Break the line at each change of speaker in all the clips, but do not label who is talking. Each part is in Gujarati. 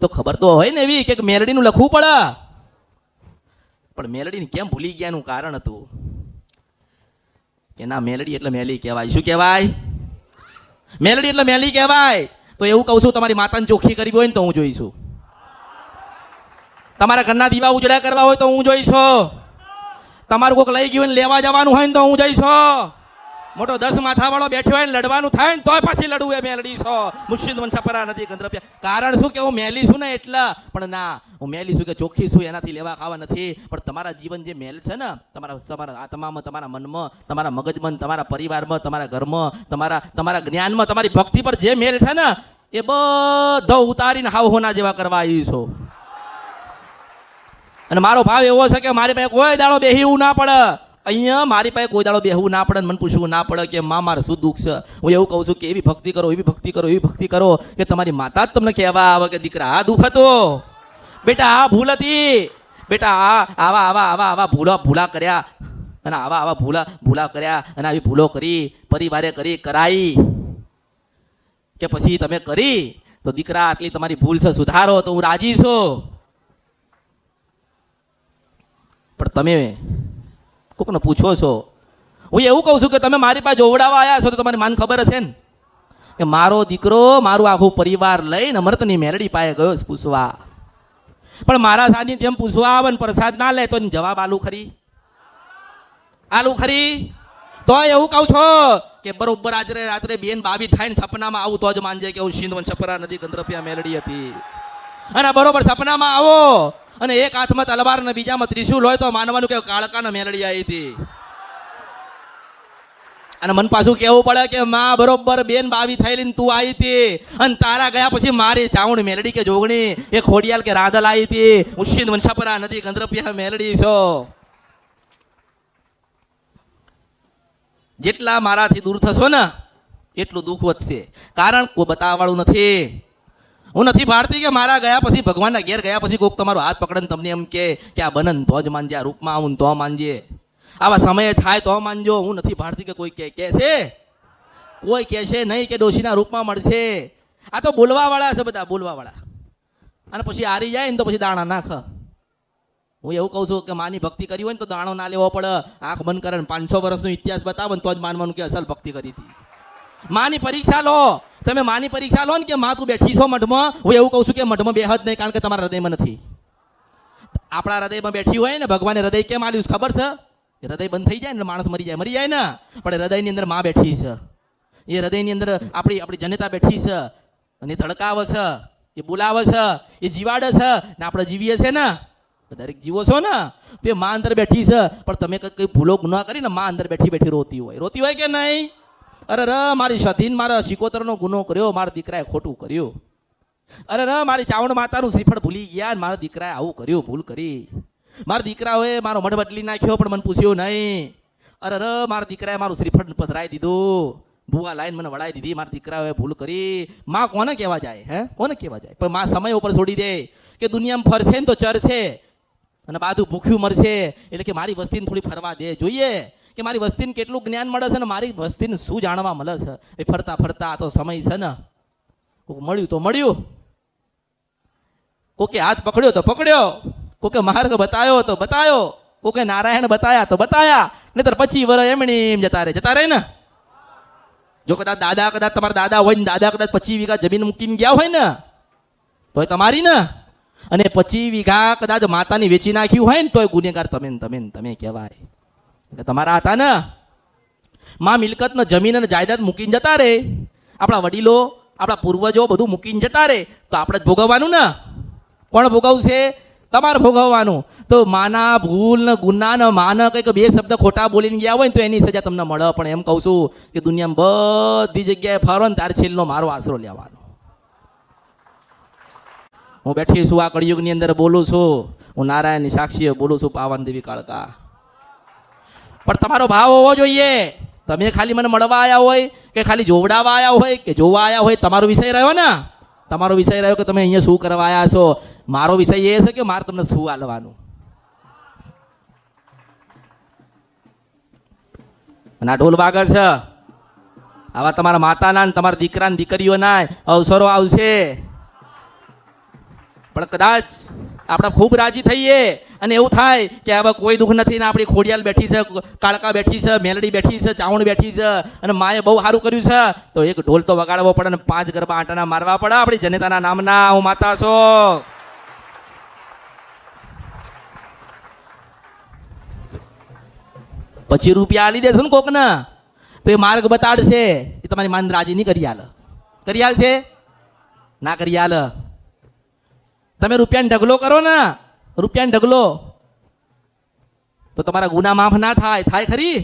તો ખબર તો હોય ને એવી કે મેલડીનું લખવું પડે, પણ મેલડીને કેમ ભૂલી ગયાનું કારણ હતું કે ના, મેલડી એટલે મેલી કહેવાય. શું કહેવાય? મેલડી એટલે મેલી કહેવાય. તો એવું કહું છું, તમારી માતાને ચોખ્ખી કરવી હોય ને તો હું જોઈશું, તમારા ઘરના દીવા ઉજળા કરવા હોય તો હું જોઈશું, તમારું કોઈક લઈ ગયું લેવા જવાનું હોય ને તો હું જઈશું, મોટો 10 માથાવાળો બેઠો હોય ને લડવાનું થાય ને તોય પાછી લડવું એ મેલડી છો. મુર્શિદ વંશપરા નથી ગંધર્વ્યા. કારણ શું કે હું મેલી છું ને એટલે, પણ ના, હું મેલી છું કે ચોખ્ખી છું એનાથી લેવા ખાવા નથી. પણ તમારા જીવન જે મેલ છે ને, તમારા આત્મામાં, તમારા મનમાં, તમારા મગજમાં, તમારા પરિવારમાં, તમારા ઘરમાં, તમારા જ્ઞાનમાં, તમારી ભક્તિ પર જે મેલ છે ને, એ બધો ઉતારીને હાવ હોના જેવા કરવા આવી છો. અને મારો ભાવ એવો છે કે મારી પાસે કોઈ દાડો બેહવું ના પડે. અહીંયા મારી પાસે કોઈ દાડો બેહવું ના પડે, મને પૂછવું ના પડે કે માં મારે શું દુઃખ છે. હું એવું કહું છું કે એવી ભક્તિ કરો, એવી ભક્તિ કરો, એવી ભક્તિ કરો કે તમારી માતા જ તમને કહેવા આવે કે દીકરા આ દુઃખ હતો, બેટા આ ભૂલ હતી, બેટા આવા ભૂલા કર્યા, અને આવા ભૂલા કર્યા, અને આવી ભૂલો કરી, પરિવારે કરી, કરાઈ, કે પછી તમે કરી, તો દીકરા આટલી તમારી ભૂલ છે, સુધારો, તો હું રાજી છું. પણ તમે કોકને પૂછો છો, હું એવું કહું છું કે તમે મારી પાસે જોવડાવવા આવ્યા છો તો તમારી માન ખબર હશે ને કે મારો દીકરો મારું આખું પરિવાર લઈને અમૃતની મેલડી પાસે ગયો છે પૂછવા. પણ મારા સાનિધ્યમ પૂછવા આવે ને પ્રસાદ ના લે તો જવાબ આલુ ખરી? તો એવું કહું છો કે બરોબર આજે રાત્રે બેન બાવી થાય ને સપનામાં આવું તો જ માનજે કે હું સિંધ વંશપરા નદી ગંધર્વ્યા મેલડી હતી. અને બરોબર સપનામાં આવો અને એક હાથમાં તલવાર ને બીજામાં ત્રિશુલ હોય તો માનવાનું કે કાળકાના મેલડી આવી હતી. અને મન પાછું કેવું પડે કે માં બરોબર બેન બાવી થયેલી ને તું આવી હતી, અને તારા ગયા પછી મારી ચાઉંડ મેલડી કે જોગણી એ ખોડિયાલ કે રાધલ આવી હતી. હું સિંધ વંશપરા નદી ગંધર્વ્યા મેલડી છો. જેટલા મારાથી દૂર થશો ને એટલું દુઃખ વધશે. કારણ કોઈ બતાવવાળું નથી. હું નથી ભારતી કે મારા ગયા પછી ભગવાનના ઘેર ગયા પછી કોઈક તમારો હાથ પકડે ને તમને એમ કે આ બનન તો જ માનજે, આ રૂપમાં આવું તો માનજે, આવા સમયે થાય તો માનજો. હું નથી ભારતી કે કોઈ કહે છે, કોઈ કહેશે નહીં કે ડોશીના રૂપમાં મળશે. આ તો બોલવાવાળા છે, બધા બોલવાવાળા. અને પછી હારી જાય ને તો પછી દાણા નાખ. હું એવું કહું છું કે માની ભક્તિ કરી હોય ને તો દાણો ના લેવો પડે. આંખ બંધ કરે 500 વર્ષનો ઇતિહાસ બતાવો ને તો જ માનવાનું કે અસલ ભક્તિ કરી હતી. માની પરીક્ષા લો, તમે માની પરીક્ષા લો ને કે માં તું બેઠી છો મઢમાં. હું એવું કહું છું કે મઢમાં બેહ જ નહીં, કારણ કે તમારા હૃદયમાં નથી. આપણા હૃદયમાં બેઠી હોય ને, ભગવાને હૃદય કેમ આલ્યું ખબર છે? હૃદય બંધ થઈ જાય ને માણસ મરી જાય ને, પણ હૃદયની અંદર માં બેઠી છે. એ હૃદયની અંદર આપણી જનતા બેઠી છે, અને ધડકાવે છે, એ બોલાવે છે, એ જીવાડે છે, ને આપણે જીવીએ છે ને, દરેક જીવો છો ને, તો એ માં અંદર બેઠી છે. પણ તમે કઈ ભૂલો ગુના કરીને માં અંદર બેઠી રોતી હોય કે નહીં? અરે મારી સતીન મારા શિકોતરનો ગુનો કર્યો, મારા દીકરાએ ખોટું કર્યું. અરે મારી ચાવણ માતાનું શ્રીફળ ભૂલી ગયા, મારા દીકરાએ આવું કર્યું, ભૂલ કરી. મારા દીકરાઓએ મારો મઢ બદલી નાખ્યો પણ મને પૂછ્યું નહીં. અરે મારા દીકરાએ મારું શ્રીફળ પધરાઈ દીધું, ભૂવા લાઈન મને વળાઈ દીધી. મારા દીકરાઓએ ભૂલ કરી. માં કોને કહેવા જાય? કોને કહેવા જાય? પણ માં સમય ઉપર છોડી દે કે દુનિયામાં ફરશે ને તો ચરશે, અને બાજુ ભૂખ્યું મરશે. એટલે કે મારી વસ્તીને થોડી ફરવા દે. જોઈએ કે મારી વસ્તીને કેટલું જ્ઞાન મળે છે ને મારી વસ્તીને શું જાણવા મળે છે. એ ફરતા ફરતા તો સમય છે ને, કોઈક મળ્યું તો મળ્યું, કોકે હાથ પકડ્યો તો પકડ્યો, કોકે માર્ગ બતાવ્યો તો બતાવ્યો, કોકે નારાયણ બતાયા તો બતાયા, નહીતર 25 વર્ષ એમણી એમ જતા રહે ને. જો કદાચ તમારા દાદા હોય ને, દાદા કદાચ 25 વીઘા જમીન મૂકીને ગયા હોય ને તોય તમારી ને, અને 25 વીઘા કદાચ માતાની વેચી નાખ્યું હોય ને તોય ગુનેગાર તમે કહેવાય. તમારા હતા ને માં મિલકત ને જમીન અને જાયદાદ મૂકીને જતા રે, આપણા વડીલો આપણા પૂર્વજો બધું મૂકીને જતા રે, તો આપણે જ ભોગવવાનું ને. કોણ ભોગવશે? તમારે ભોગવવાનું. તો માના ભૂલ ને ગુના ને માના કંઈક 2 શબ્દ ખોટા બોલીને ગયા હોય ને તો એની સજા તમને મળે. પણ એમ કહું છું કે દુનિયામાં બધી જગ્યાએ ફરો ને તારે છેલ્લો મારો આશરો લેવાનો. હું બેઠી છું આ કળિયુગની અંદર બોલું છું, હું નારાયણની સાક્ષીએ બોલું છું, પાવન દેવી કાળકા. પણ તમારો ભાવ હોવો જોઈએ. તમે ખાલી મને મળવા આવ્યા હોય કે ખાલી જોવડાવવા આવ્યા હોય કે જોવા આવ્યા હોય, તમારો વિષય રહ્યો ને, તમારો વિષય રહ્યો કે તમે અહીંયા શું કરવા આવ્યા છો. મારો વિષય એ છે કે મારે તમને શું આલવાનું. અને આ ઢોલ વાગે છે, આવા તમારા માતાના તમારા દીકરા દીકરીઓના અવસરો આવશે. પણ કદાચ આપણે ખૂબ રાજી થઈએ અને એવું થાય કે હવે કોઈ દુઃખ નથી ને આપણી ખોડિયાલ બેઠી છે, કાળકા બેઠી છે, મેલડી બેઠી છે, ચાવણ બેઠી છે અને માએ બહુ સારું કર્યું છે, તો એક ઢોલ તો વગાડવો પડે ને 5 ગરબા આંટાના મારવા પડે આપણી જનેતાના નામના. હું માતા છો. પછી રૂપિયા આલી દેશું ને કોકને તો એ માર્ગ બતાડશે. એ તમારી માન રાજી નહીં કરી આલે. કરી આલશે? ના કરી આલે. તમે રૂપિયાને ઢગલો કરો ને, રૂપિયાને ઢગલો, તો તમારા ગુના માફ ના થાય. થાય ખરી?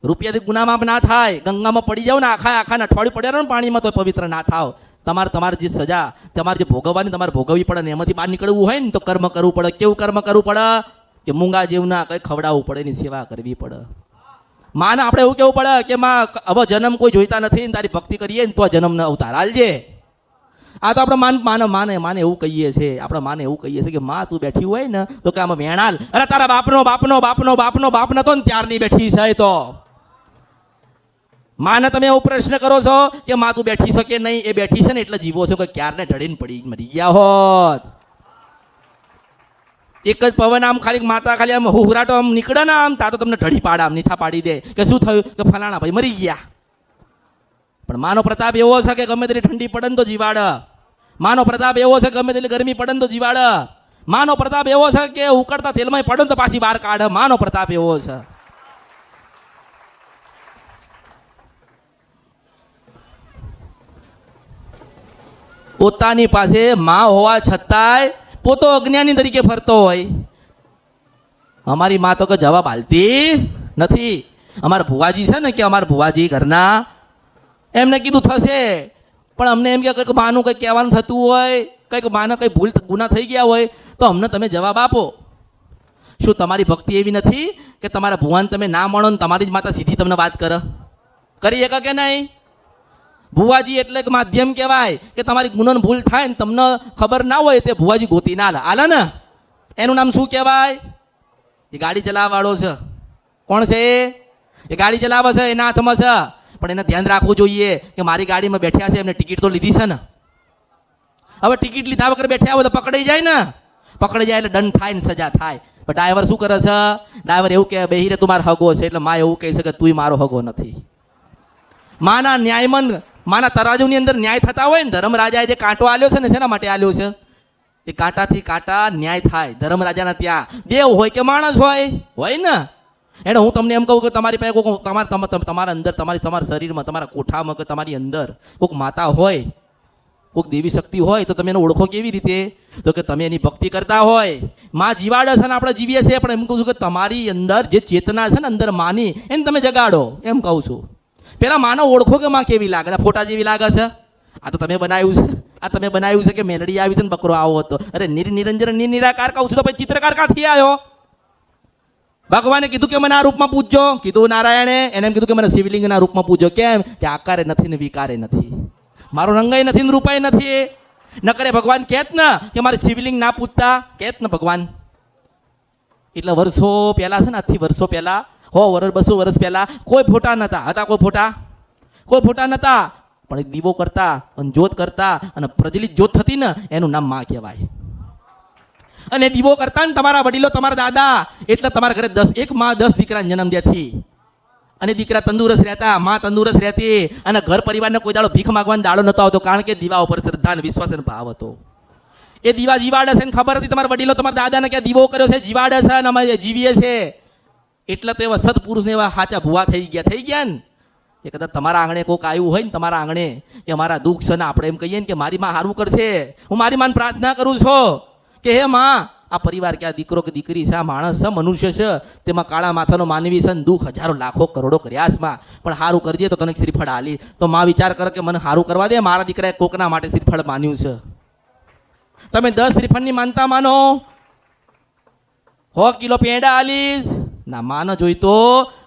રૂપિયાથી ગુના માફ ના થાય. ગંગામાં પડી જાવ ને આખા અઠવાડિયું પડ્યા ને પાણીમાં તો પવિત્ર ના થાવ. તમારે જે સજા તમારે જે ભોગવવાની તમારે ભોગવવી પડે ને એમાંથી બહાર નીકળવું હોય ને તો કર્મ કરવું પડે. કેવું કર્મ કરવું પડે? કે મૂંગા જેવના કંઈ ખવડાવવું પડે, એની સેવા કરવી પડે. માને આપણે એવું કેવું પડે કે માં હવે જન્મ કોઈ જોઈતા નથી ને તારી ભક્તિ કરીએ ને તો જન્મ ન અવતાર હાલજે. આ તો આપણે માને એવું કહીએ છીએ. આપણે માને એવું કહીએ છીએ કે માં તું બેઠી હોય ને તો કે આમાં વેણાલ, અરે તારા બાપ નતો ને ત્યારની બેઠી છે. તો માને તમે એવો પ્રશ્ન કરો છો કે માં તું બેઠી છે કે નહીં? એ બેઠી છે ને એટલે જીવો છો કે ક્યારને ઢળીને પડી મરી ગયા હોત. એક જ પવન આમ ખાલી માતા ખાલી આમ હુહરાટો આમ નીકળે ને આમ તા તો તમને ઢળી પાડે, આમ નીઠા પાડી દે કે શું થયું કે ફલાણા ભાઈ મરી ગયા. પણ માનો પ્રતાપ એવો છે કે ગમે તેટલી ઠંડી પડે ને તો જીવાડ. માનો પ્રતાપ એવો છે કે ગમે તેટલી ગરમી પડે ને તો જીવાડ. માનો પ્રતાપ એવો છે કે ઉકળતા તેલમાં પડે ને તો પાછી બહાર કાઢે. માનો પ્રતાપ એવો છે. પોતાની પાસે માં હોવા છતાંય પોતો અજ્ઞાની તરીકે ફરતો હોય. અમારી માં તો કે જવાબ હાલતી નથી. અમારા ભુવાજી છે ને કે અમારા ભુવાજી ઘરના એમને કીધું થશે, પણ અમને એમ કે કંઈક માનું કંઈક કહેવાનું થતું હોય, કંઈક માને કંઈ ભૂલ ગુના થઈ ગયા હોય તો અમને તમે જવાબ આપો. શું તમારી ભક્તિ એવી નથી કે તમારા ભુવાને તમે ના મળો ને તમારી જ માતા સીધી તમને વાત કરે? કરી શકે કે નહીં? ભુવાજી એટલે એક માધ્યમ કહેવાય કે તમારી ગુનાની ભૂલ થાય ને તમને ખબર ના હોય તે ભુવાજી ગોતી ના આલે ને. એનું નામ શું કહેવાય? એ ગાડી ચલાવવાળો છે. કોણ છે એ? ગાડી ચલાવે છે, એના હાથમાં છે. પણ એને ધ્યાન રાખવું જોઈએ કે મારી ગાડીમાં બેઠ્યા છે, એમને ટિકિટ તો લીધી છે ને. હવે ટિકિટ લીધા વગર બેઠ્યા હોય તો પકડાઈ જાય ને. પકડાઈ જાય એટલે દંડ થાય ને સજા થાય. પણ ડ્રાઈવર શું કરે છે? ડ્રાઈવર એવું કહે બેહી રે તું મારો હગો છે. એટલે માં એવું કહે છે કે તું મારો હગો નથી. માના ન્યાયમન માના તરાજુની અંદર ન્યાય થતા હોય ને, ધર્મરાજાએ જે કાંટો આલ્યો છે ને શેના માટે આલ્યો છે? એ કાંટાથી કાંટા ન્યાય થાય. ધર્મરાજાના ત્યાં દેવ હોય કે માણસ હોય ને. એટલે હું તમને એમ કહું કે તમારી પાસે તમારા અંદર તમારા શરીરમાં તમારા કોઠામાં કે તમારી અંદર કોઈક માતા હોય, કોઈક દેવી શક્તિ હોય તો તમે એને ઓળખો કેવી રીતે? તો કે તમે એની ભક્તિ કરતા હોય. માં જીવાડે છે ને આપણે જીવીએ છીએ, પણ એમ કહું છું કે તમારી અંદર જે ચેતના છે ને અંદર માની એને તમે જગાડો. એમ કહું છું. પેલા માનો ઓળખો કે માં કેવી લાગે? ફોટા જેવી લાગે છે? આ તો તમે બનાવ્યું છે. આ તમે બનાવ્યું છે કે મેલડી આવી છે ને બકરો આવો હતો. અરે નિરંજન નિરાકાર કહું છું તો પછી ચિત્રકાર ક્યાંથી આવ્યો? ભગવાને કીધું કે મને આ રૂપમાં પૂજજો. કીધું નારાયણે એને એમ કીધું કે મને શિવલિંગના રૂપમાં પૂજો. કેમ? કે આકારે નથી ને વિકારે નથી, મારો રંગાઈ નથી ને રૂપાઈ નથી. ન કરે ભગવાન કહેત ને કે મારે શિવલિંગ ના પૂજતા, કહેત ને ભગવાન. એટલે વર્ષો પહેલા છે ને, આજથી વર્ષો પહેલા 100 વર્ષ 200 વર્ષ પહેલા કોઈ ફોટા નતા. હતા કોઈ ફોટા નતા, પણ એક દીવો કરતા અને જ્યોત કરતા અને પ્રજ્વલિત જ્યોત થતી ને એનું નામ માં કહેવાય. અને દીવો કરતા ને તમારા વડીલો તમારા દાદા, એટલે તમારા ઘરે 10 દીકરાને જન્મ દેતી અને દીકરા તંદુરસ્ત રહેતા, માં તંદુરસ્ત રહેતી અને ઘર પરિવારને કોઈ દાડો ભીખ માંગવાનો દાડો નતો આવતો, કારણ કે દીવા ઉપર શ્રદ્ધા અને વિશ્વાસ અને ભાવ હતો. એ દીવા જીવાડે છે ને ખબર હતી તમારા વડીલો તમારા દાદાને કે દીવો કર્યો છે, જીવાડે છે અને અમે જીવીએ છે. એટલે તો એવા સત્પુરુષને એવા સાચા ભુવા થઈ ગયા ને. એ કદાચ તમારા આંગણે કોઈક આવ્યું હોય ને તમારા આંગણે કે મારા દુઃખ છે ને આપણે એમ કહીએ ને કે મારી માં સારું કરશે. હું મારી માને પ્રાર્થના કરું છું કે હે માં, આ પરિવાર કે આ દીકરો કે દીકરી છે, આ માણસ છે, મનુષ્ય છે, તેમાં કાળા માથાનો માનવી છે ને દુઃખ હજારો લાખો કરોડો કર્યાસમાં, પણ સારું કરજે તો તને શ્રીફળ આલી. તો માં વિચાર કરે કે મને સારું કરવા દે, મારા દીકરાએ કોકના માટે શ્રીફળ માન્યું છે. તમે 10 શ્રીફળની માનતા માનો, 100 કિલો પેંડા આલીશ ના માન જોઈ તો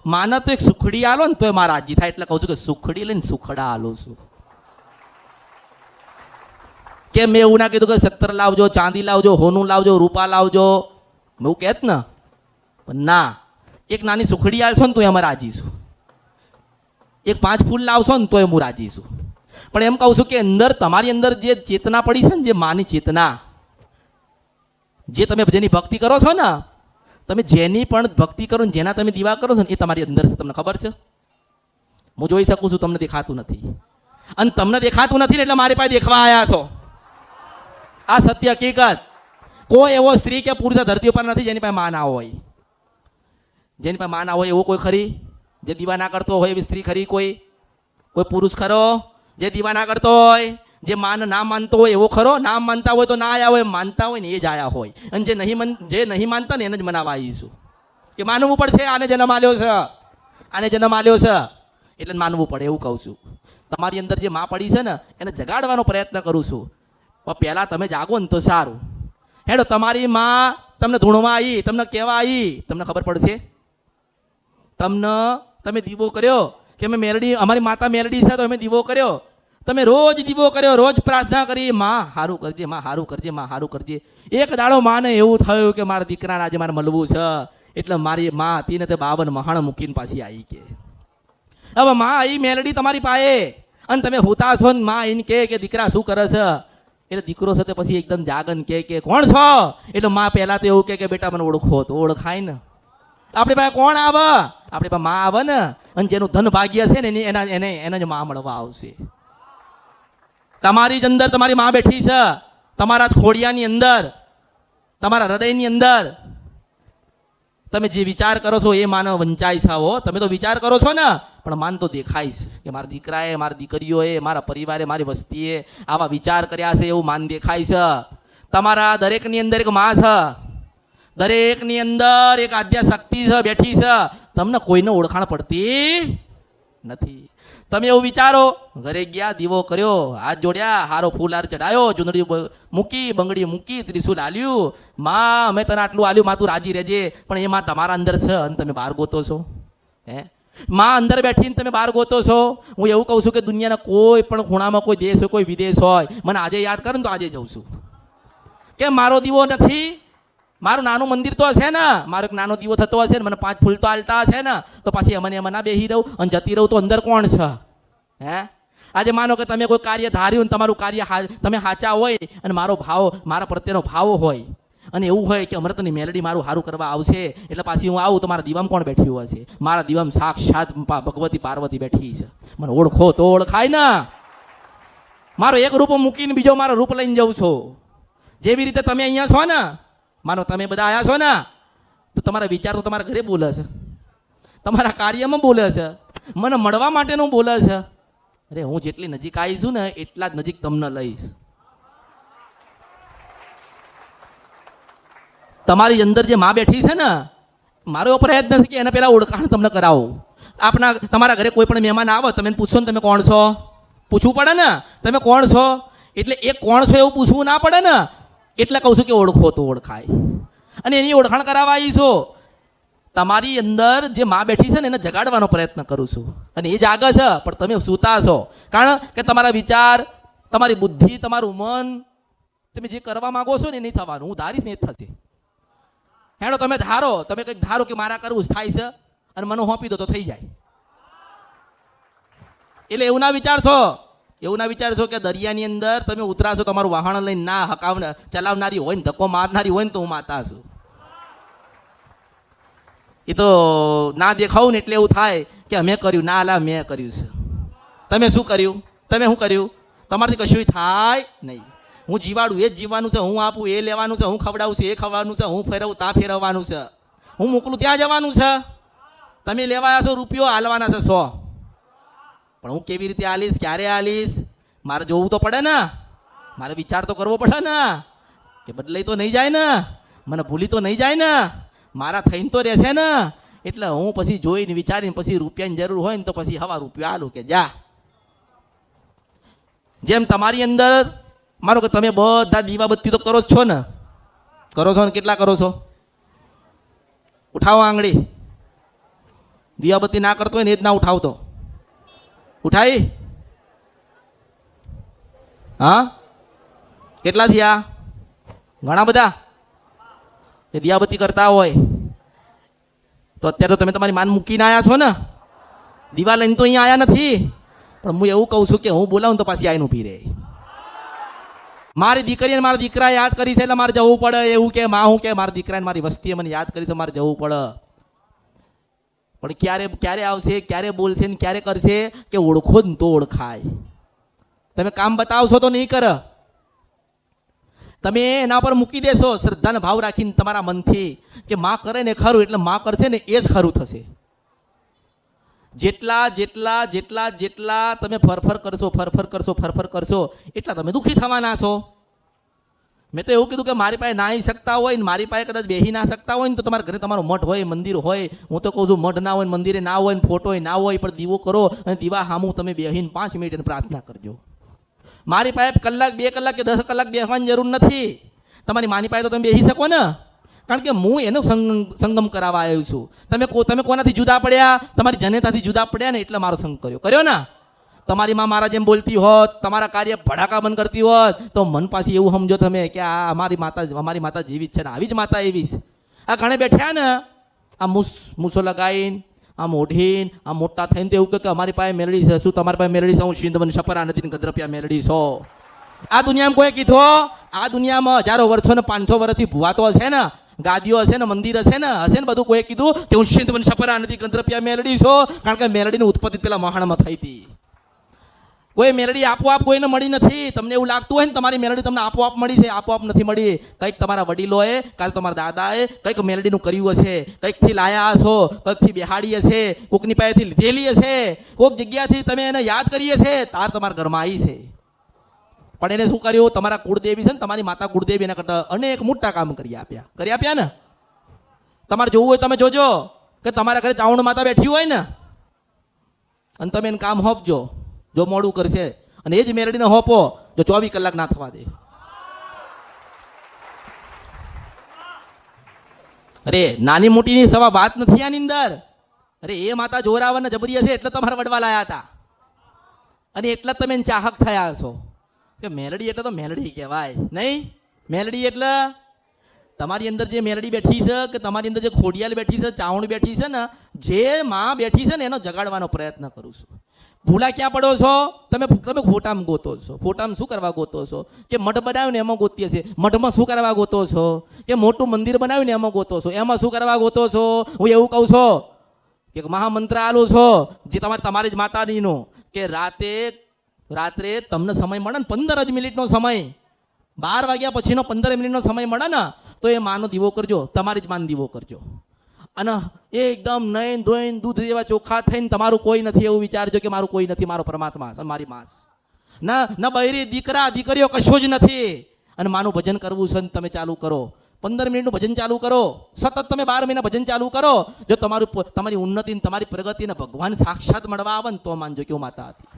માન તો એક સુખડી આલો ને તો મારા રાજી થાય. એટલે કહું છું કે સુખડી લઈને સુખડા આલો છું. કે મેં એવું ના કીધું કે 17 લાવજો, ચાંદી લાવજો, હોનું લાવજો, રૂપા લાવજો, એવું કહેત ને. પણ ના, એક નાની સુખડી આવશો ને તો એમાં રાજી છું. એક 5 ફૂલ લાવશો ને તો હું રાજી છું. પણ એમ કહું છું કે અંદર તમારી અંદર જે ચેતના પડી છે ને, જે માની ચેતના, જે તમે જેની ભક્તિ કરો છો ને, તમે જેની પણ ભક્તિ કરો ને જેના તમે દીવા કરો છો ને એ તમારી અંદર છે. તમને ખબર છે? હું જોઈ શકું છું, તમને દેખાતું નથી. અને તમને દેખાતું નથી ને એટલે મારી પાસે દેખવા આવ્યા છો. આ સત્ય હકીકત. કોઈ એવો સ્ત્રી કે પુરુષ ધરતી ઉપર નથી જેની પાસે માં ના હોય. જેની પાસે માં ના હોય એવો કોઈ ખરી? જે દીવા ના કરતો હોય એવી સ્ત્રી ખરી? કોઈ પુરુષ ખરો જે દીવા ના કરતો હોય? જે માન ના માનતો હોય એવો ખરો? નામ માનતા હોય તો ના આયા હોય, માનતા હોય ને એ જ આયા હોય. અને જે નહીં માનતા ને એને જ મનાવા આવીશું કે માનવું પડશે, આને જન્મ આલ્યો છે, આને જન્મ આલ્યો છે એટલે માનવું પડે. એવું કહું છું. તમારી અંદર જે માં પડી છે ને એને જગાડવાનો પ્રયત્ન કરું છું. પણ પહેલાં તમે જાગો ને તો સારું. હેડો, તમારી માં તમને ધૂણવા આવી, તમને કહેવા આવી, તમને ખબર પડશે? તમે દીવો કર્યો કે અમે મેલડી, અમારી માતા મેલડી છે તો અમે દીવો કર્યો. તમે રોજ દીવો કર્યો, રોજ પ્રાર્થના કરી, માં સારું કરજે, માં સારું કરજે, માં સારું કરજે. એક દાડો માને એવું થયું કે મારા દીકરાને આજે મારે મળવું છે એટલે મારી માં હતી ને તે 52 મહાણ મૂકીને પાછી આવી. કે હવે માં આવી મેલડી તમારી પાસે અને તમે હોતા છો ને માં એને કે દીકરા શું કરે છે? એટલે દીકરો છે તે પછી એકદમ જાગન કે કોણ છો? એટલે માં પહેલા તો એવું કે બેટા મને ઓળખો. તો ઓળખાય ને. આપણી પાસે કોણ આવે? આપણી પાસે માં આવે ને. અને જેનું ધન ભાગ્ય છે ને એને જ માં મળવા આવશે. તમારી જ અંદર તમારી માં બેઠી છે, તમારા ખોડિયાની અંદર, તમારા હૃદયની અંદર. તમે જે વિચાર કરો છો એ માનો વંચાય છે. હો, તમે તો વિચાર કરો છો ને, પણ માન તો દેખાય છે કે મારા દીકરાએ, મારી દીકરીઓએ, મારા પરિવારે, મારી વસ્તીએ આવા વિચાર કર્યા છે એવું માન દેખાય છે. તમારા દરેકની અંદર એક માં છે, દરેકની અંદર એક આદ્યા શક્તિ છે બેઠી છે. તમને કોઈને ઓળખાણ પડતી નથી. તમે એવું વિચારો, ઘરે ગયા, દીવો કર્યો, હાથ જોડ્યા, હારો ફૂલહાર ચડાયો, ચુંદડી મૂકી, બંગડી મૂકી, ત્રિશુલ આલ્યું, માં અમે તને આટલું આલ્યું, માં તું રાજી રહેજે. પણ એ માં તમારા અંદર છે અને તમે બહાર ગોતો છો. હે, માં અંદર બેઠીને તમે બહાર ગોતો છો. હું એવું કહું છું કે દુનિયાના કોઈ પણ ખૂણામાં કોઈ દેશ હોય, કોઈ વિદેશ હોય, મને આજે યાદ કરે ને તો આજે જઉં છું. કે મારો દીવો નથી, મારું નાનું મંદિર તો હશે ને, મારો એક નાનો દીવો થતો હશે ને, મને 5 ફૂલ તો હાલતા હશે ને, તો પછી એમાં ના બેસી રહું અને જતી રહું તો અંદર કોણ છે? હે, આજે માનો કે તમે કોઈ કાર્ય ધાર્યું ને તમારું કાર્ય તમે સાચા હોય અને મારો ભાવ, મારા પ્રત્યેનો ભાવ હોય અને એવું હોય કે અમૃતની મેલડી મારું સારું કરવા આવશે એટલે પાછી હું આવું તો મારા દીવામાં કોણ બેઠ્યું હશે? મારા દીવામાં સાક્ષાત ભગવતી પાર્વતી બેઠી છે. મને ઓળખો તો ઓળખાય ને. મારો એક રૂપ મૂકીને બીજો મારો રૂપ લઈને જાઉં છો. જેવી રીતે તમે અહીંયા છો ને, માનો તમે બધા આવ્યા છો ને, તો તમારા વિચાર તો તમારા ઘરે બોલે છે, તમારા કાર્યમાં બોલે છે, મને મળવા માટેનું બોલે છે. અરે હું જેટલી નજીક આવીશું ને એટલા જ નજીક તમને લઈશ. તમારી અંદર જે માં બેઠી છે ને, મારો એવો પ્રયત્ન નથી કે એને પહેલા ઓળખાણ તમને કરાવો. તમારા ઘરે કોઈ પણ મહેમાન આવે, તમે પૂછશો ને તમે કોણ છો? પૂછવું પડે ને, તમે કોણ છો? એટલે એ કોણ છો એવું પૂછવું ના પડે ને. એટલે કહું છું કે ઓળખો તો ઓળખાય. અને એની ઓળખાણ કરાવવા આવી છો. તમારી અંદર જે માં બેઠી છે ને એને જગાડવાનો પ્રયત્ન કરું છું અને એ જાગે છે, પણ તમે સૂતા છો. કારણ કે તમારા વિચાર, તમારી બુદ્ધિ, તમારું મન, તમે જે કરવા માંગો છો ને એ નહીં થવાનું. હું ધારીશ ને એ જ થશે. હેડો, તમે ધારો, તમે કંઈક ધારો કે મારા કરવું જ થાય છે અને મને હોંપી દો તો થઈ જાય. એટલે એવું ના વિચારશો કે દરિયાની અંદર તમે ઉતરાશો, તમારું વાહન લઈને ના ચલાવનારી હોય ને, ધક્કો મારનારી હોય ને તો હું માતા છું. એ તો ના દેખાવું ને એટલે એવું થાય કે અમે કર્યું. ના અલા, મેં કર્યું છે. તમે શું કર્યું? તમારાથી કશું થાય નહીં. હું જીવાડું એ જ જીવવાનું છે, હું આપું એ લેવાનું છે, હું ખવડાવું છું એ ખવડાવવાનું છે, હું ફેરવું ત્યાં ફેરવવાનું છે, હું મોકલું ત્યાં જવાનું છે. તમે લેવાયા છો રૂપિયો, હાલવાના છે 100. પણ હું કેવી રીતે આલીશ, ક્યારે આલીશ, મારે જોવું તો પડે ને, મારે વિચાર તો કરવો પડે ને કે બદલાઈ તો નહીં જાય ને, મને ભૂલી તો નહીં જાય ને, મારા થઈને તો રહેશે ને. એટલે હું પછી જોઈને વિચારીને પછી રૂપિયાની જરૂર હોય ને તો પછી હવા રૂપિયા આલું કે જા. જેમ તમારી અંદર માનો કે તમે બધા દીવાબત્તી તો કરો જ છો ને, કેટલા કરો છો? ઉઠાવો આંગળી. દીવાબત્તી ના કરતો હોય ને એ જ ના ઉઠાવતો. ઉઠાઈ? હા, કેટલા થયા? ઘણા બધા. એ દીવાબત્તી કરતા હોય તો અત્યારે તો તમે તમારી માન મૂકીને આવ્યા છો ને, દીવા લઈને તો અહીંયા આવ્યા નથી. પણ હું એવું કહું છું કે હું બોલાવું તો પાછી આવીને ઊભી રહે. મારી દીકરી અને મારા દીકરા યાદ કરી છે એટલે મારે જવું પડે, એવું કે માં હું કે મારા દીકરાને મારી વસ્તીએ મને યાદ કરી છે, મારે જવું પડે. પણ ક્યારે આવશે, ક્યારે બોલશે ને ક્યારે કરશે કે ઓળખો ને તો ઓળખાય. તમે કામ બતાવશો તો નહીં કરે. તમે એના પર મૂકી દેશો શ્રદ્ધાનો ભાવ રાખીને તમારા મનથી કે માં કરે ને ખરું એટલે માં કરશે ને એ જ ખરું થશે. જેટલા જેટલા જેટલા જેટલા તમે ફરફર કરશો એટલા તમે દુઃખી થવાના છો. મેં તો એવું કીધું કે મારી પાસે નાહી શકતા હોય ને મારી પાસે કદાચ બેહી ના શકતા હોય ને તો તમારા ઘરે તમારો મઠ હોય, મંદિર હોય. હું તો કહું છું મઠ ના હોય, મંદિરે ના હોય, ફોટો ના હોય, પણ દીવો કરો અને દીવા સામું તમે બેહીને 5 મિનિટ પ્રાર્થના કરજો. મારી પાસે કલાક 2 કલાક કે 10 કલાક બેસવાની જરૂર નથી. તમારી માની પાસે તો તમે બેસી શકો ને, કારણ કે હું એનો સંગમ કરાવવા આવ્યો છું. તમે કોનાથી જુદા પડ્યા? તમારી જનેતાથી જુદા પડ્યા ને એટલે મારો સંગ કર્યો ને. તમારી માં મારા જેમ બોલતી હોત, તમારા કાર્ય ભડાકા બંધ કરતી હોત તો મન પાછી એવું સમજો તમે કે આ અમારી માતા જેવી જ છે ને આવી જ માતા એવી છે. આ ઘણે બેઠ્યા ને આ મૂસો લગાવીને આમ ઓઢીને આમ મોટા થઈને તો એવું કે અમારી પાસે મેલડી છે. શું તમારી પાસે મેલડી છે? હું સિંધવન સપરા નથી ગદ્રપિયા મેલડી છો. આ દુનિયામાં કોઈ કીધો? આ દુનિયામાં હજારો વર્ષો ને 500 વર્ષથી ભુવાતો હશે ને, ગાદીઓ હશે ને, મંદિર હશે ને બધું કોઈ કીધું કે હું સિંધવન સપરા નથી ગદ્રપિયા મેલડી છો? કારણ કે મેલડીની ઉત્પત્તિ પેલા મહાણમાં થઈ હતી. કોઈ મેલડી આપોઆપ કોઈને મળી નથી. તમને એવું લાગતું હોય ને તમારી મેલડી તમને આપોઆપ મળી છે, આપોઆપ નથી મળી. કંઈક તમારા વડીલોએ, કાલ તમારા દાદાએ કંઈક મેલડીનું કર્યું હશે, કંઈકથી લાયા હશો, કંઈકથી બેહાડી હશે, કોકની પાસેથી લીધેલી હશે, કોઈક જગ્યાથી તમે એને યાદ કરી હશે, તાર તમારા ઘરમાં આવી છે. પણ એને શું કર્યું? તમારા કુળદેવી છે ને, તમારી માતા કુળદેવી એના કરતાં અનેક મોટા કામ કરી આપ્યા ને. તમારે જોવું હોય તમે જોજો કે તમારા ઘરે ચાવણ માતા બેઠી હોય ને અને તમે એને કામ હોપજો. જો મોડું કરશે અને એ જ મેલડીને હોપો જો 24 કલાક ના થવા દે. અરે નાની મોટીની સવા વાત નથી આની અંદર. અરે એ માતા જોરાવર ને જબરી હશે એટલે તમારા વડવા લાયા હતા અને એટલા તમે ચાહક થયા છો કે મેલડી એટલે તો મેલડી કહેવાય નહીં. મેલડી એટલે તમારી અંદર જે મેલડી બેઠી છે કે તમારી અંદર જે ખોડિયાલ બેઠી છે, ચાવણ બેઠી છે ને, જે માં બેઠી છે ને એનો જગાડવાનો પ્રયત્ન કરું છું. ભૂલા ક્યાં પડો છો તમે? ફોટામાં ગોતો છો. ફોટામાં શું કરવા ગોતો છો? કે મઠ બનાવ્યું ને એમાં ગોતી હશે. મઠમાં શું કરવા ગોતો છો? કે મોટું મંદિર બનાવ્યું ને એમાં ગોતો છો. એમાં શું કરવા ગોતો છો? હું એવું કહું છું કે મહામંત્ર આલું છો જે તમારી જ માતાજીનું કે રાત્રે તમને સમય મળે ને 15 જ મિનિટનો સમય, 12 વાગ્યા પછીનો 15 મિનિટનો સમય મળે ને તો એ માનો દીવો કરજો, તમારી જ માનો દીવો કરજો. અને એકદમ નયન ધોઈને દૂધ જેવા ચોખ્ખા થઈને તમારું કોઈ નથી એવું વિચારજો કે મારું કોઈ નથી, મારો પરમાત્મા છે, મારી માં ના બૈરી દીકરીઓ કશો જ નથી. અને માનું ભજન કરવું છે તમે ચાલુ કરો, 15 મિનિટનું ભજન ચાલુ કરો, સતત તમે 12 મહિના ભજન ચાલુ કરો. જો તમારી ઉન્નતિ તમારી પ્રગતિને ભગવાન સાક્ષાત મળવા આવે ને તો માનજો કે હું માતા હતી.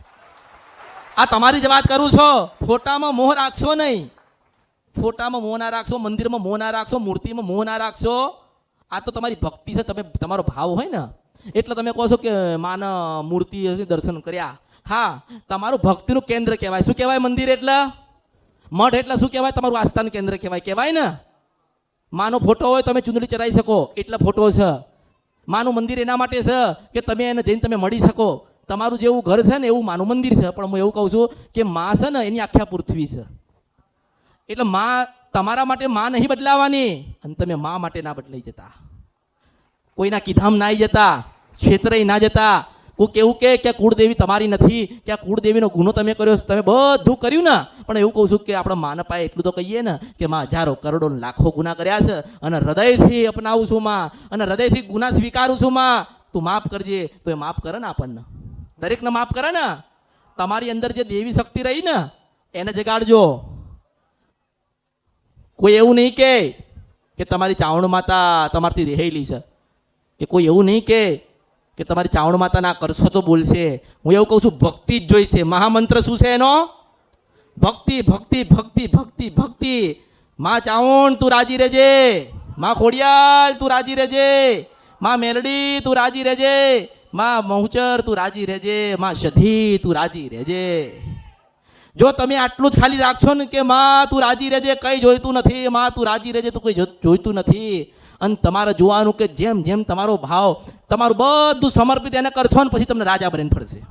આ તમારી જ વાત કરું છો. ફોટામાં મોહ રાખશો નહીં. ફોટામાં મોહ ના રાખશો, મંદિરમાં મોહ ના રાખશો, મૂર્તિમાં મોહ ના રાખશો. આ તો તમારી ભક્તિ છે. તમારો ભાવ હોય ને એટલે તમે કહો છો કે માના મૂર્તિ દર્શન કર્યા. હા, તમારું ભક્તિનું કેન્દ્ર કહેવાય. શું કહેવાય? મંદિર એટલે, મઠ એટલે શું કહેવાય? તમારું આસ્થાનું કેન્દ્ર કહેવાય ને. માનો ફોટો હોય તમે ચૂંદડી ચડાવી શકો એટલે ફોટો છે. માનું મંદિર એના માટે છે કે તમે એને જઈને તમે મળી શકો. તમારું જેવું ઘર છે ને એવું માનું મંદિર છે. પણ હું એવું કહું છું કે માં છે ને એની આખા પૃથ્વી છે. એટલે માં તમારા માટે માં નહીં બદલાવાની અને તમે માં માટે ના બદલાઈ જતા, કોઈના કીધામ ના આવી જતા, ક્ષેત્રે ના જતા. કોઈ કેવું કે કુળદેવી તમારી નથી, કે આ કુળદેવીનો ગુનો તમે કર્યો, તમે બધું કર્યું ને. પણ એવું કહું છું કે આપણે માને પાયે એટલું તો કહીએ ને કે માં હજારો કરોડો લાખો ગુના કર્યા છે અને હૃદયથી અપનાવું છું માં, અને હૃદયથી ગુના સ્વીકારું છું માં. તું માફ કરજે. તો એ માફ કરે ને, આપણને દરેકને માફ કરે ને. તમારી અંદર જે દેવી શક્તિ રહી ને એને જગાડજો. કોઈ એવું નહીં કે તમારી ચાવણ માતા તમારથી રહેલી છે, કે કોઈ એવું નહીં કે તમારી ચાવણ માતા ના કરશો તો બોલશે. હું એવું કહું છું ભક્તિ જ જોઈશે. મહામંત્ર શું છે એનો? ભક્તિ, ભક્તિ, ભક્તિ, ભક્તિ, ભક્તિ. માં ચાવણ તું રાજી રહેજે, માં ખોડિયાલ તું રાજી રહેજે, માં મેલડી તું રાજી રહેજે, માં મહુચર તું રાજી રહેજે, માં સધી તું રાજી રહેજે. જો તમે આટલું જ ખાલી રાખશો ને કે માં તું રાજી રહેજે, કઈ જોઈતું નથી, માં તું રાજી રહેજે તો કોઈ જોઈતું નથી. અને તમારે જોવાનું કે જેમ જેમ તમારો ભાવ, તમારું બધું સમર્પિત એને કરશો ને પછી તમને રાજા બનીને ફરશે.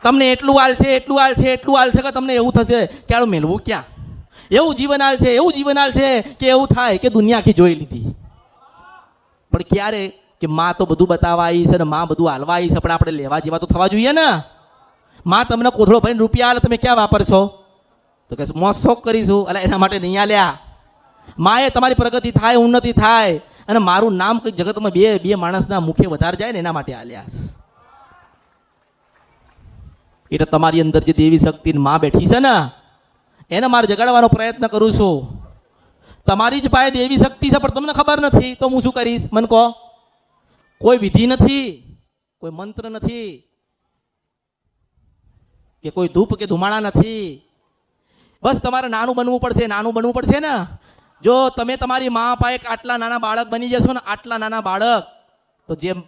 તમને એટલું હાલશે કે તમને એવું થશે કે આનું મેળવું ક્યાં, એવું જીવન હાલશે કે એવું થાય કે દુનિયા આખી જોઈ લીધી. પણ ક્યારે કે માં તો બધું બતાવવા આવી છે ને માં બધું હાલવા આવી છે, પણ આપણે લેવા જેવા તો થવા જોઈએ ને. માં તમને કોથળો ભરીને રૂપિયા હાલે, તમે ક્યાં વાપરશો? તો કે મોજ શોખ કરીશું, એટલે એના માટે નહીં આલ્યા. માએ તમારી પ્રગતિ થાય, ઉન્નતિ થાય અને મારું નામ કંઈક જગતમાં બે માણસના મુખે વધારે જાય ને એના માટે આલ્યા છે. એટલે તમારી અંદર જે દેવી શક્તિ માં બેઠી છે ને એને મારે જગાડવાનો પ્રયત્ન કરું છું. તમારી જ પાસે દેવી શક્તિ છે પણ તમને ખબર નથી, તો હું શું કરીશ? મને કહો. કોઈ વિધિ નથી, કોઈ મંત્ર નથી, કે કોઈ ધૂપ કે ધુમાડા નથી. બસ તમારે નાનું બનવું પડશે ને. જો તમે તમારી મા પાસે આટલા નાના બાળક બની જશો ને, આટલા નાના બાળક, તો જેમ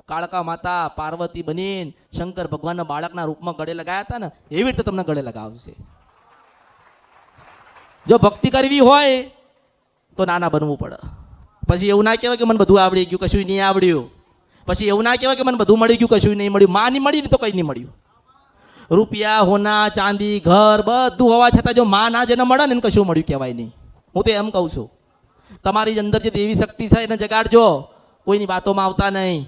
કાળકા માતા પાર્વતી બનીને શંકર ભગવાનના બાળકના રૂપમાં ગળે લગાયા હતા ને, એવી રીતે તમને ગળે લગાવશે. જો ભક્તિ કરવી હોય તો નાના બનવું પડે. પછી એવું ના કહેવાય કે મને બધું આવડી ગયું, કશું નહીં આવડ્યું. પછી એવું ના કહેવાય કે મને બધું મળી ગયું, કશું નહીં મળ્યું. માં નહીં મળી તો કંઈ નહીં મળ્યું. રૂપિયા, હોના, ચાંદી, ઘર બધું હોવા છતાં જો માં ના જેને મળે ને એને કશું મળ્યું કહેવાય નહીં. હું તો એમ કહું છું, તમારી અંદર જે દેવી શક્તિ છે એને જગાડજો, કોઈની વાતોમાં આવતા નહીં.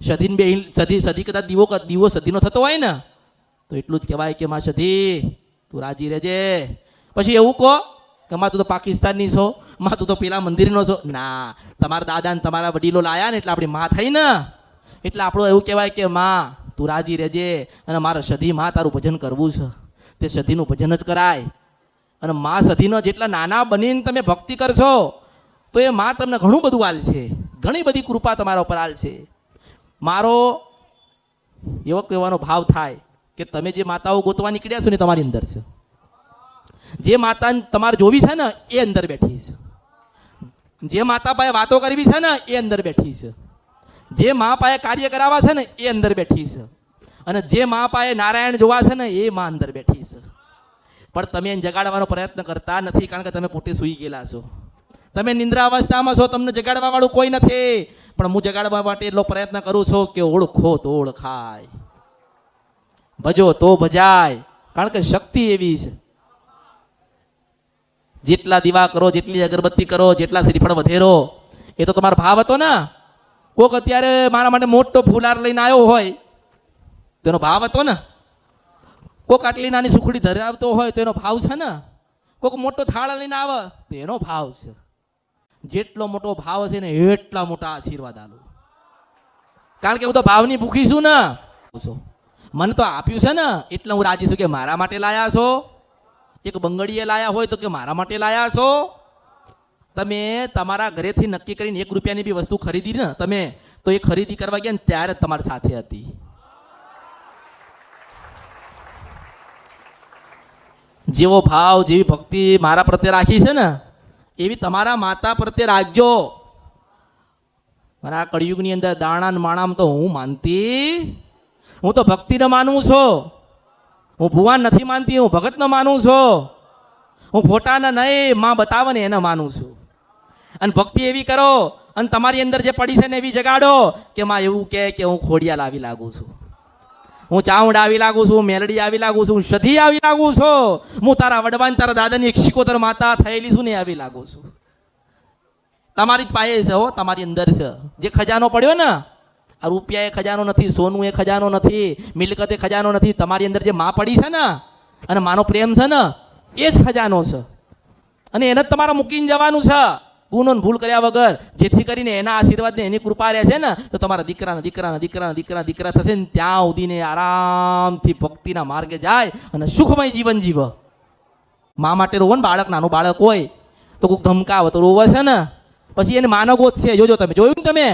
સધી કદાચ દીવો સધીનો થતો હોય ને તો એટલું જ કહેવાય કે માં સધી તું રાજી રહેજે. પછી એવું કહો કે માં તું તો પાકિસ્તાનની છો, માં તું તો પેલા મંદિરનો છો. ના, તમારા દાદા ને તમારા વડીલો લાયા ને એટલે આપણી માં થઈ ને, એટલે આપણું એવું કહેવાય કે માં તું રાજી રહેજે અને મારે સધી માં તારું ભજન કરવું છે. તે સધીનું ભજન જ કરાય. અને માં સધીનો જેટલા નાના બનીને તમે ભક્તિ કરશો તો એ માં તમને ઘણું બધું આલશે, ઘણી બધી કૃપા તમારા ઉપર આલશે. મારો એવો કહેવાનો ભાવ થાય કે તમે જે માતાઓ ગોતવા નીકળ્યા છો ને તમારી અંદર છે. જે માતા તમારે જોવી છે ને એ અંદર બેઠી છે. જે માતા પાસે વાતો કરવી છે ને એ અંદર બેઠી છે. જે મા પાસે કાર્ય કરાવવા છે ને એ અંદર બેઠી છે. અને જે મા પાસે નારાયણ જોવા છે ને એ માં અંદર બેઠી છે. પણ તમે એને જગાડવાનો પ્રયત્ન કરતા નથી, કારણ કે તમે પોતે સૂઈ ગયેલા છો. તમે નિંદ્રા અવસ્થામાં છો, તમને જગાડવા વાળું કોઈ નથી. પણ હું જગાડવા માટે એટલો પ્રયત્ન કરું છું કે ઓળખો તો ઓળખાય, ભજો તો ભજાય. કારણ કે શક્તિ એવી છે, જેટલા દીવા કરો, જેટલી અગરબત્તી કરો, જેટલા શ્રીફળ વધેરો, એ તો તમારો ભાવ હતો ને. કોક અત્યારે મારા માટે મોટો ફૂલાર લઈને આવ્યો હોય તો એનો ભાવ હતો ને. કોક આટલી નાની સુખડી ધરાવતો હોય તો એનો ભાવ છે ને. કોક મોટો થાળ લઈને આવે તો એનો ભાવ છે. જેટલો મોટો ભાવ છે ને એટલા મોટા આશીર્વાદ આલો. કારણ કે હું તો ભાવની ભૂખી છું ને. મને તો આપ્યું છે ને એટલે હું રાજી છું કે મારા માટે લાયા છો. એક બંગડીએ લાયા હોય તો કે મારા માટે લાયા છો. તમે તમારા ઘરેથી નક્કી કરીને 1 રૂપિયાની બી વસ્તુ ખરીદી ને તમે, તો એ ખરીદી કરવા ગયા ને ત્યારે જ તમારી સાથે હતી. જેવો ભાવ, જેવી ભક્તિ મારા પ્રત્યે રાખી છે ને એવી તમારા માતા પ્રત્યે રાખજો. મારા કળિયુગની અંદર દાણા માણામાં તો હું માનતી, હું તો ભક્તિને માનું છું. હું ભુવાન નથી માનતી, હું ભગતને માનું છું. હું ફોટાને નહીં, માં બતાવે ને એને માનું છું. અને ભક્તિ એવી કરો અને તમારી અંદર જે પડી છે ને એવી જગાડો કે માં એવું કે હું ખોડિયાલ આવી લાગુ છું, હું ચાવડ આવી લાગુ છું, મેલડી આવી લાગુ છું, હું સધી આવી લાગુ છું, હું તારા વડવાન તારા દાદાની 171 માતા થયેલી છું ને આવી લાગુ છું. તમારી જ પાસે છે હો, તમારી અંદર છે. જે ખજાનો પડ્યો ને, આ રૂપિયા એ ખજાનો નથી, સોનું એ ખજાનો નથી, મિલકત એ ખજાનો નથી. તમારી અંદર જે માં પડી છે ને અને માનો પ્રેમ છે ને એ જ ખજાનો છે. અને એને જ તમારે મૂકીને જવાનું છે ગુનો ભૂલ કર્યા વગર, જેથી કરીને એના આશીર્વાદ ને એની કૃપા રહે છે ને તો તમારા દીકરા થશે ને ત્યાં સુધીને આરામથી ભક્તિના માર્ગે જાય અને સુખમય જીવન જીવ. મા માટે રોવો ને, બાળક નાનું બાળક હોય તો કોઈક ધમકાવે તો રોવે છે ને, પછી એને માનો ગોત છે. જોજો તમે, જોયું ને તમે,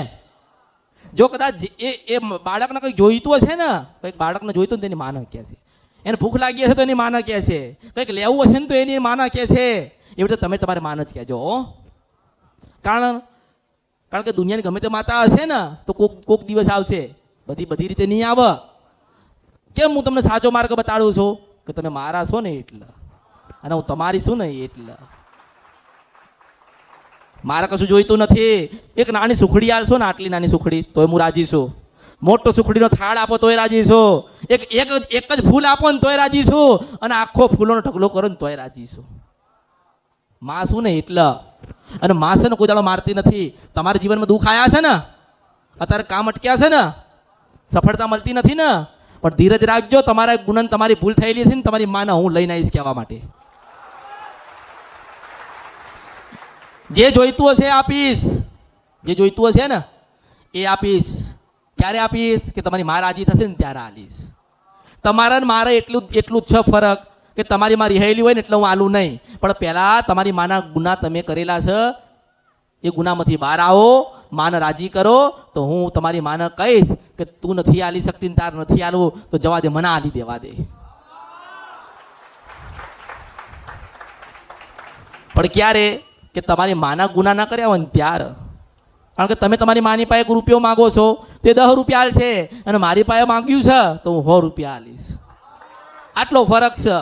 જો કદાચ એ બાળકને કંઈક જોઈતું હશે ને, કંઈક બાળકને જોઈતું ને તેની માનો કહે છે, એને ભૂખ લાગી હશે તો એની માનો કહે છે, કંઈક લેવું હશે ને તો એની માનો કહે છે. એવી રીતે તમે તમારે માનો જ કહેજો. કારણ કે દુનિયાની ગમે તે માતા હશે ને તો કોક દિવસ આવશે, બધી રીતે નહીં આવે. કેમ હું તમને સાચો માર્ગ બતાડું છું કે તમે મારા છો ને એટલે, અને હું તમારી છું ને એટલે. મારે કશું જોઈતું નથી. એક નાની સુખડી આલશો ને, આટલી નાની સુખડી, તોય હું રાજી છું. મોટો સુખડીનો થાળ આપો તોય રાજી છું, એક જ ફૂલ આપો ને તોય રાજી છું, અને આખો ફૂલોનો ઢગલો કરો ને તોય રાજી છું. માં શું ને એટલે. અને માં છે ને કોઈ દાડો મારતી નથી. તમારા જીવનમાં દુઃખ આવ્યા છે ને, અત્યારે કામ અટક્યા છે ને, સફળતા મળતી નથી ને, પણ ધીરજ રાખજો. તમારા ગુણન તમારી ભૂલ થયેલી છે ને, તમારી માને હું લઈને આવીશ કહેવા માટે. જે જોઈતું હશે એ આપીશ, જે જોઈતું હશે ને એ આપીશ. ક્યારે આપીશ? કે તમારી માં રાજી થશે ને ત્યારે આલીશ. તમારા ને મારે એટલું જ છે ફરક કે તમારી માં રિહાયેલી હોય ને એટલે હું આલું નહીં, પણ પહેલાં તમારી માના ગુના તમે કરેલા છે એ ગુનામાંથી બહાર આવો, માને રાજી કરો, તો હું તમારી માને કહીશ કે તું નથી આલી શકતી ને તાર નથી આલવું તો જવા દે, મને આલી દેવા દે. પણ ક્યારે? કે તમારી માના ગુના ના કર્યા હોય ને ત્યારે. કારણ કે તમે તમારી માની પાસે 1 રૂપિયો માગો છો તો એ 10 રૂપિયા આલશે, અને મારી પાસે માંગ્યું છે તો હું 100 રૂપિયા આલીશ. આટલો ફરક છે.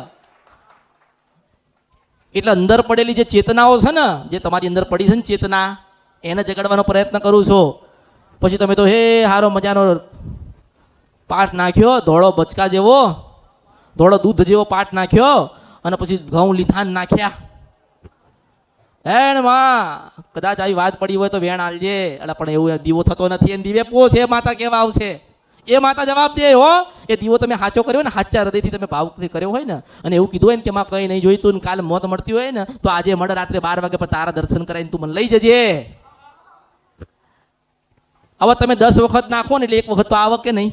એટલે અંદર પડેલી જે ચેતનાઓ છે ને, જે તમારી અંદર પડી છે ને ચેતના, એને જગાડવાનો પ્રયત્ન કરું છું. પછી તમે તો હે હારો મજાનો પાઠ નાખ્યો, ધોળો બચકા જેવો, ધોળો દૂધ જેવો પાઠ નાખ્યો, અને પછી ઘઉં લીધા ને નાખ્યા. હેણ માં કદાચ આવી વાત પડી હોય તો વેણ આલજે. એટલે પણ એવું દીવો થતો નથી, એને દીવે પો છે માતા કેવા આવશે એ માતા જવાબ દે. હો એ દીવો તમે સાચો કર્યો ને, સાચા હૃદયથી તમે ભાવથી કર્યો હોય ને, અને એવું કીધું હોય ને કે માં કંઈ નહીં જોઈતું ને કાલે મોત મળતી હોય ને, તો આજે મળે રાત્રે 12 વાગે પર તારા દર્શન કરાવીને તું મને લઈ જજે. હવે તમે 10 વખત નાખો ને એટલે 1 વખત તો આવે કે નહીં?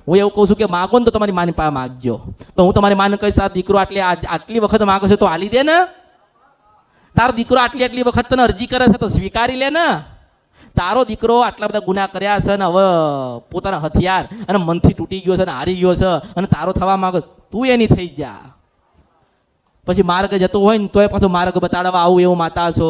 હું એવું કહું છું કે માગો ને તો તમારી માની પાસે માગજો. તો હું તમારી માને કહીશ આ દીકરો આટલી વખત માગે છે તો આલી દે ને. તારો દીકરો આટલી વખત તને અરજી કરે છે તો સ્વીકારી લે ને. તારો દીકરો આટલા બધા ગુના કર્યા છે ને હવે પોતાના હથિયાર અને મનથી તૂટી ગયો છે ને હારી ગયો છે, અને તારો થવા માંગે, તું એની થઈ જા. પછી માર્ગ જતો હોય ને તોય પાછો માર્ગ બતાડવા આવું એવું માતા છો.